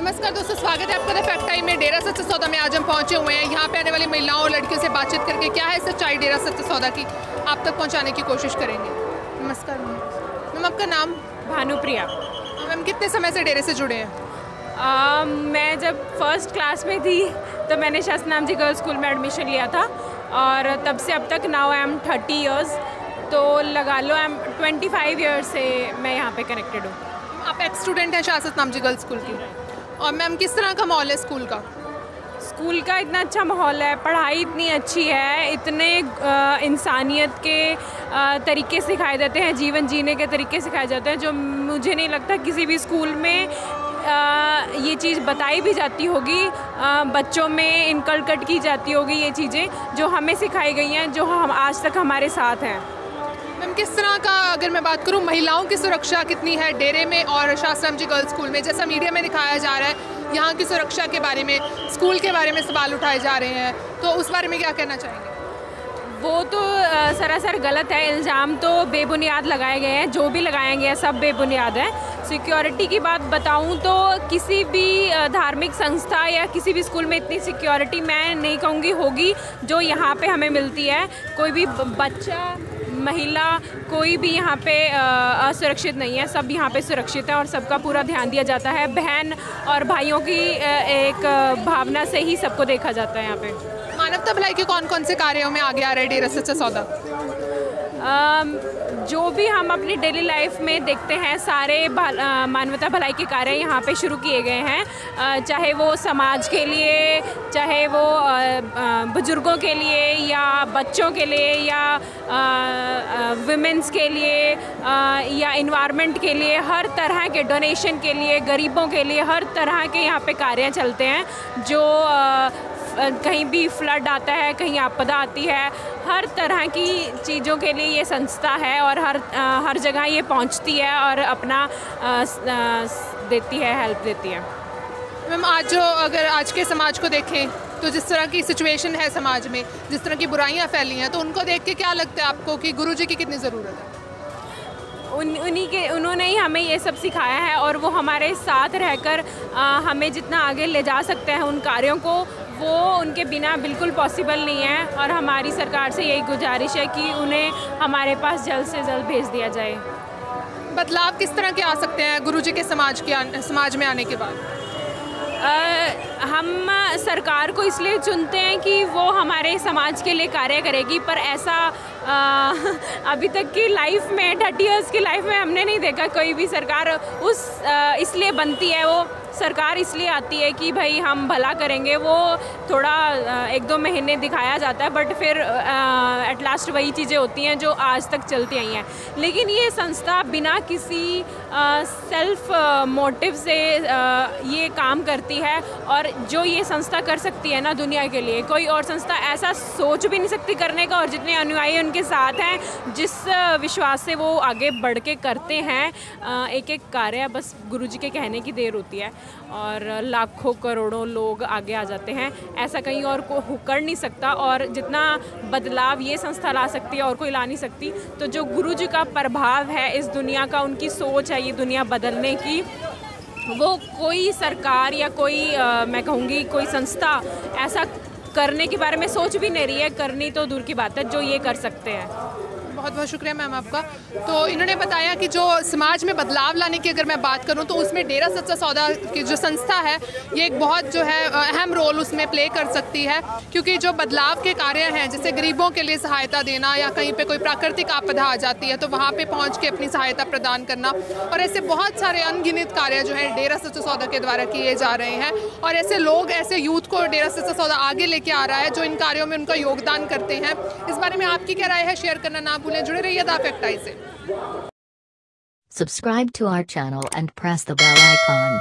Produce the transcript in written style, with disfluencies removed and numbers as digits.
नमस्कार दोस्तों, स्वागत है आपका द फैक्ट टाइम में। डेरा सच्चा सौदा में आज हम पहुंचे हुए हैं। यहाँ पे आने वाली महिलाओं और लड़कियों से बातचीत करके क्या है सच्चाई डेरा सच्चा सौदा की आप तक पहुंचाने की कोशिश करेंगे। नमस्कार मैम, आपका नाम? भानुप्रिया। मैम, कितने समय से डेरे से जुड़े हैं? मैं जब फर्स्ट क्लास में थी तो मैंने शास्त्रनाम जी गर्ल्स स्कूल में एडमिशन लिया था और तब से अब तक नाउ आई एम 30 इयर्स, तो लगा लो आई एम 25 ईयर्स से मैं यहाँ पे कनेक्टेड हूँ। आप एक्स स्टूडेंट हैं शास्त्रनाम जी गर्ल्स स्कूल की। और मैम, किस तरह का माहौल है स्कूल का? स्कूल का इतना अच्छा माहौल है, पढ़ाई इतनी अच्छी है, इतने इंसानियत के तरीके सिखाए जाते हैं, जीवन जीने के तरीके सिखाए जाते हैं जो मुझे नहीं लगता किसी भी स्कूल में ये चीज़ बताई भी जाती होगी, बच्चों में इनकलकट की जाती होगी ये चीज़ें जो हमें सिखाई गई हैं, जो हम आज तक हमारे साथ हैं। मैम, किस तरह का अगर मैं बात करूं, महिलाओं की सुरक्षा कितनी है डेरे में और शास्त्रनाम जी गर्ल्स स्कूल में? जैसा मीडिया में दिखाया जा रहा है यहाँ की सुरक्षा के बारे में, स्कूल के बारे में सवाल उठाए जा रहे हैं, तो उस बारे में क्या कहना चाहेंगे? वो तो सरासर गलत है, इल्ज़ाम तो बेबुनियाद लगाए गए हैं, जो भी लगाए गए हैं सब बेबुनियाद है। सिक्योरिटी की बात बताऊं तो किसी भी धार्मिक संस्था या किसी भी स्कूल में इतनी सिक्योरिटी मैं नहीं कहूँगी होगी जो यहाँ पे हमें मिलती है। कोई भी बच्चा, महिला, कोई भी यहाँ पे असुरक्षित नहीं है, सब यहाँ पे सुरक्षित है और सबका पूरा ध्यान दिया जाता है। बहन और भाइयों की एक भावना से ही सबको देखा जाता है यहाँ पे। मानवता भलाई के कौन कौन से कार्यों में आगे आ रहे हैं डेरा सच्चा सौदा? जो भी हम अपनी डेली लाइफ में देखते हैं सारे मानवता भलाई के कार्य यहाँ पे शुरू किए गए हैं, चाहे वो समाज के लिए, चाहे वो बुजुर्गों के लिए या बच्चों के लिए या विमेंस के लिए या इन्वायरमेंट के लिए, हर तरह के डोनेशन के लिए, गरीबों के लिए, हर तरह के यहाँ पे कार्य चलते हैं। जो कहीं भी फ्लड आता है, कहीं आपदा आती है, हर तरह की चीज़ों के लिए ये संस्था है और हर जगह ये पहुंचती है और अपना देती है, हेल्प देती है। मैम, अगर आज के समाज को देखें तो जिस तरह की सिचुएशन है समाज में, जिस तरह की बुराइयां फैली हैं, तो उनको देख के क्या लगता है आपको कि गुरुजी की कितनी ज़रूरत है? उन्होंने ही हमें ये सब सिखाया है और वो हमारे साथ रहकर हमें जितना आगे ले जा सकते हैं उन कार्यों को, वो उनके बिना बिल्कुल पॉसिबल नहीं है। और हमारी सरकार से यही गुजारिश है कि उन्हें हमारे पास जल्द से जल्द भेज दिया जाए। बदलाव किस तरह के आ सकते हैं गुरुजी के समाज में आने के बाद? हम सरकार को इसलिए चुनते हैं कि वो हमारे समाज के लिए कार्य करेगी, पर ऐसा अभी तक की लाइफ में, 30 इयर्स की लाइफ में हमने नहीं देखा कोई भी सरकार इसलिए बनती है। वो सरकार इसलिए आती है कि भाई हम भला करेंगे, वो थोड़ा 1-2 महीने दिखाया जाता है, बट फिर एट लास्ट वही चीज़ें होती हैं जो आज तक चलती आई हैं। लेकिन ये संस्था बिना किसी सेल्फ मोटिव से ये काम करती है और जो ये संस्था कर सकती है ना दुनिया के लिए, कोई और संस्था ऐसा सोच भी नहीं सकती करने का। और जितने अनुयायी उनके साथ हैं, जिस विश्वास से वो आगे बढ़ के करते हैं एक एक कार्य, बस गुरुजी के कहने की देर होती है और लाखों करोड़ों लोग आगे आ जाते हैं। ऐसा कहीं और को कर नहीं सकता और जितना बदलाव ये संस्था ला सकती है और कोई ला नहीं सकती। तो जो गुरुजी का प्रभाव है इस दुनिया का, उनकी सोच है ये दुनिया बदलने की, वो कोई सरकार या कोई मैं कहूँगी कोई संस्था ऐसा करने के बारे में सोच भी नहीं रही है। करनी तो दूर की बात है, जो ये कर सकते हैं। बहुत बहुत शुक्रिया मैम आपका। तो इन्होंने बताया कि जो समाज में बदलाव लाने की अगर मैं बात करूं तो उसमें डेरा सच्चा सौदा की जो संस्था है ये एक बहुत जो है अहम रोल उसमें प्ले कर सकती है, क्योंकि जो बदलाव के कार्य हैं, जैसे गरीबों के लिए सहायता देना या कहीं पे कोई प्राकृतिक आपदा आ जाती है तो वहाँ पे पहुँच के अपनी सहायता प्रदान करना, और ऐसे बहुत सारे अनगिनत कार्य जो है डेरा सच्चा सौदा के द्वारा किए जा रहे हैं। और ऐसे लोग, ऐसे यूथ को डेरा सच्चा सौदा आगे लेके आ रहा है जो इन कार्यों में उनका योगदान करते हैं। इस बारे में आपकी क्या राय है, शेयर करना ना भूलें। जुड़े रहिए द फैक्ट टाइम से। Subscribe to our channel and press the bell icon.